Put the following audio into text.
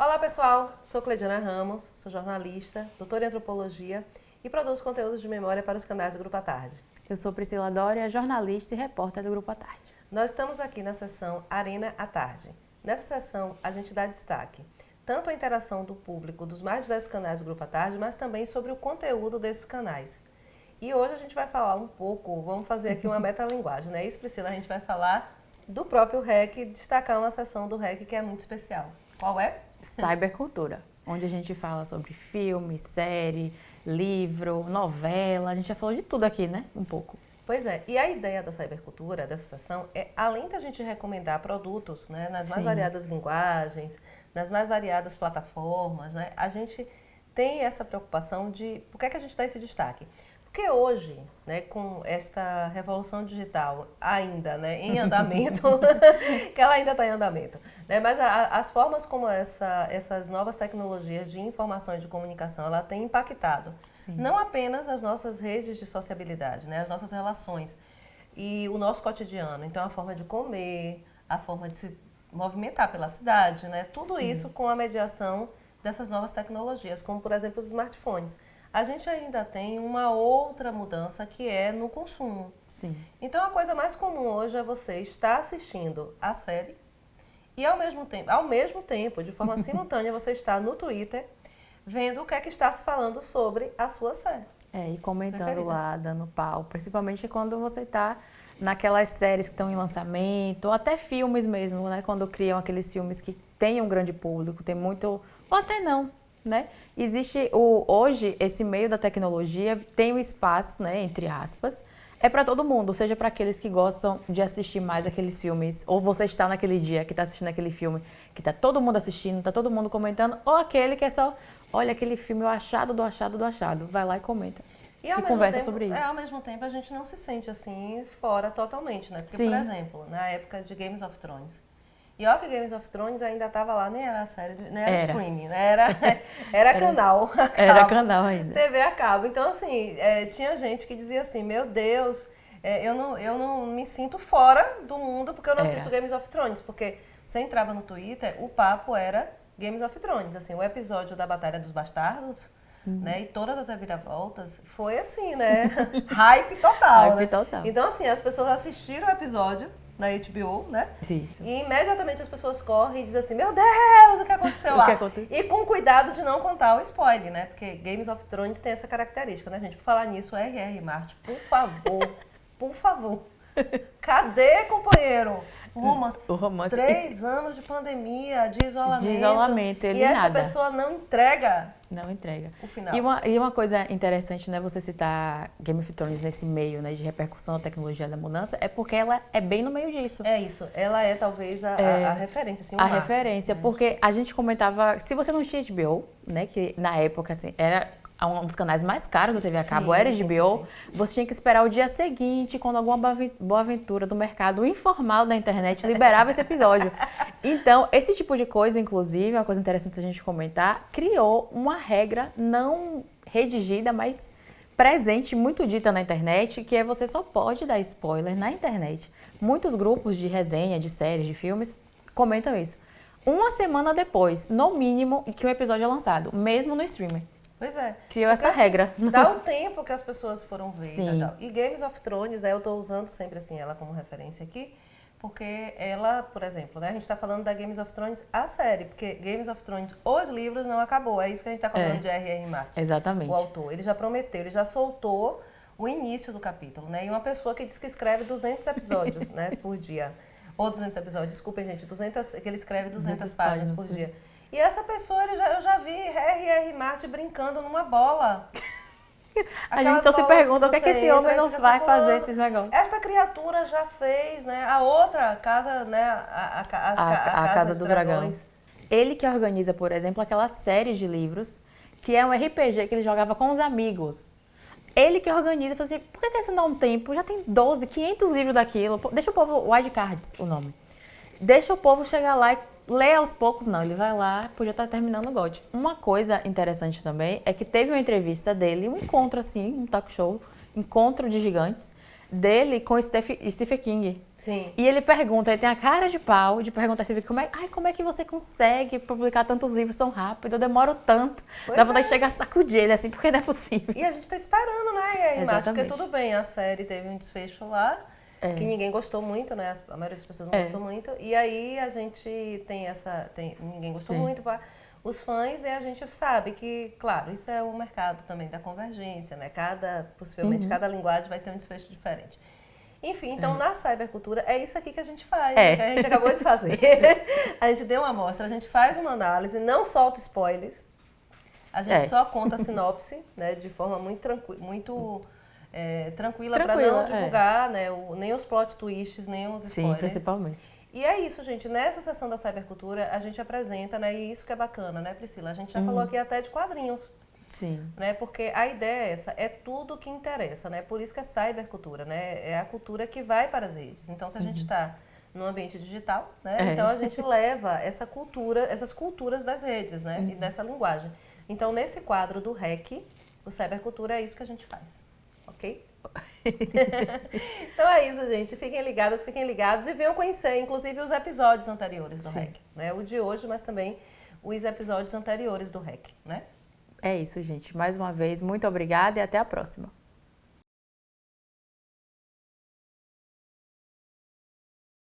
Olá pessoal, sou Cleidiana Ramos, sou jornalista, doutora em antropologia e produzo conteúdos de memória para os canais do Grupo à Tarde. Eu sou Priscila Dória, jornalista e repórter do Grupo à Tarde. Nós estamos aqui na sessão Arena à Tarde. Nessa sessão a gente dá destaque tanto à interação do público dos mais diversos canais do Grupo à Tarde, mas também sobre o conteúdo desses canais. E hoje a gente vai falar um pouco, vamos fazer aqui uma metalinguagem, não é isso, Priscila? A gente vai falar do próprio REC, destacar uma sessão do REC que é muito especial. Qual é? Cybercultura, onde a gente fala sobre filme, série, livro, novela, a gente já falou de tudo aqui, né? Um pouco. Pois é, e a ideia da cybercultura, dessa sessão, é além da gente recomendar produtos, né, nas mais variadas linguagens, nas mais variadas plataformas, né, a gente tem essa preocupação de por que é que a gente dá esse destaque? Porque hoje, né, com esta revolução digital ainda, né, em andamento, que ela ainda está em andamento, né, mas as formas como essas novas tecnologias de informação e de comunicação, ela tem impactado não apenas as nossas redes de sociabilidade, né, as nossas relações e o nosso cotidiano, então a forma de comer, a forma de se movimentar pela cidade, né, tudo isso com a mediação dessas novas tecnologias, como por exemplo os smartphones. A gente ainda tem uma outra mudança que é no consumo. Sim. Então a coisa mais comum hoje é você estar assistindo a série e ao mesmo tempo, de forma simultânea, você está no Twitter vendo o que é que está se falando sobre a sua série. E comentando preferida. lá, dando pau, principalmente quando você está naquelas séries que estão em lançamento, ou até filmes mesmo, né? Quando criam aqueles filmes que têm um grande público, tem muito, ou até não, né? Existe hoje esse meio da tecnologia tem um espaço, né, entre aspas, é para todo mundo, seja para aqueles que gostam de assistir mais aqueles filmes, ou você está naquele dia que está assistindo aquele filme, que está todo mundo assistindo, está todo mundo comentando, ou aquele que é só, olha aquele filme, o achado do achado do achado, vai lá e comenta. E conversa sobre isso. Ao mesmo tempo, a gente não se sente assim fora totalmente, né? Porque, por exemplo, na época de Games of Thrones, e olha que Games of Thrones ainda estava lá, nem era série, nem era streaming, né? Era canal. Era canal ainda. TV a cabo. Então, assim, tinha gente que dizia assim, meu Deus, eu não me sinto fora do mundo porque eu não assisto Games of Thrones. Porque você entrava no Twitter, o papo era Games of Thrones. Assim, o episódio da Batalha dos Bastardos, né? E todas as reviravoltas, foi assim, né? Hype total, né? Total. Então, assim, as pessoas assistiram o episódio na HBO, né? Isso. E imediatamente as pessoas correm e dizem assim, meu Deus, o que aconteceu lá? E com cuidado de não contar o spoiler, né? Porque Games of Thrones tem essa característica, né, gente? Por falar nisso, R.R. Martin, por favor, cadê, companheiro? O romance. 3 anos de pandemia, de isolamento. Ele e esta nada. pessoa não entrega. Não entrega. O final. E uma coisa interessante, né, você citar Game of Thrones nesse meio, né, de repercussão da tecnologia da mudança, é porque ela é bem no meio disso. É isso. Ela é talvez a referência, assim, referência, porque a gente comentava, se você não tinha HBO, né, que na época, assim, era um dos canais mais caros da TV a cabo, era HBO, você tinha que esperar o dia seguinte, quando alguma boa aventura do mercado informal da internet liberava esse episódio. Então, esse tipo de coisa, inclusive, uma coisa interessante a gente comentar, criou uma regra não redigida, mas presente, muito dita na internet, que é você só pode dar spoiler na internet. Muitos grupos de resenha, de séries, de filmes, comentam isso. Uma semana depois, no mínimo, que o episódio é lançado, mesmo no streaming. Pois é. Criou essa regra. Dá o tempo que as pessoas foram ver. E Games of Thrones, né, eu estou usando sempre assim ela como referência aqui, porque ela, por exemplo, né, a gente está falando da Games of Thrones, a série, porque Games of Thrones, os livros não acabou. É isso que a gente está falando de R.R. Martin. Exatamente. O autor. Ele já prometeu, ele já soltou o início do capítulo, né? E uma pessoa que diz que escreve 200 episódios, né, por dia. Ou 200 episódios, desculpem, gente, que ele escreve 200 páginas por dia. E essa pessoa, eu já vi R.R. Martin brincando numa bola. A gente só se pergunta o que esse homem não vai fazer esses negócios. Esta criatura já fez, né? A outra casa, né? A Casa dos Dragões. Ele que organiza, por exemplo, aquela série de livros, que é um RPG que ele jogava com os amigos. Ele que organiza, fala assim, por que você não dá um tempo? Já tem 500 livros daquilo. Deixa o povo, Wildcards, o nome. Deixa o povo chegar lá e ler aos poucos. Não, ele vai lá, podia estar terminando o GOT. Uma coisa interessante também é que teve uma entrevista dele, um encontro assim, um talk show, encontro de gigantes, dele com Stephen King. Sim. E ele pergunta, ele tem a cara de pau de perguntar assim, como é que você consegue publicar tantos livros tão rápido? Eu demoro tanto. Dá vontade de chegar a sacudir ele assim, porque não é possível. E a gente tá esperando, né, a imagem, porque Exatamente. tudo bem, a série teve um desfecho lá, que ninguém gostou muito, né, a maioria das pessoas não gostou muito, e aí a gente ninguém gostou muito, os fãs, e a gente sabe que, claro, isso é o mercado também da convergência, né, possivelmente cada linguagem vai ter um desfecho diferente. Enfim, então na cybercultura é isso aqui que a gente faz, né, que a gente acabou de fazer. A gente deu uma amostra, a gente faz uma análise, não solta spoilers, a gente só conta a sinopse, né, de forma muito tranquila para não divulgar, né, nem os plot twists, nem os spoilers. Sim, principalmente. E é isso, gente. Nessa sessão da cybercultura, a gente apresenta, né, e isso que é bacana, né, Priscila? A gente já falou aqui até de quadrinhos. Sim. Né, porque a ideia é essa, é tudo que interessa, né? Por isso que é cybercultura, né? É a cultura que vai para as redes. Então, se a gente está no ambiente digital, né? Então a gente leva essa cultura, essas culturas das redes, né? E dessa linguagem. Então, nesse quadro do REC, o cybercultura é isso que a gente faz, ok? Então é isso, gente. Fiquem ligados e venham conhecer, inclusive, os episódios anteriores do REC. Né? O de hoje, mas também os episódios anteriores do REC, né? É isso, gente. Mais uma vez, muito obrigada e até a próxima.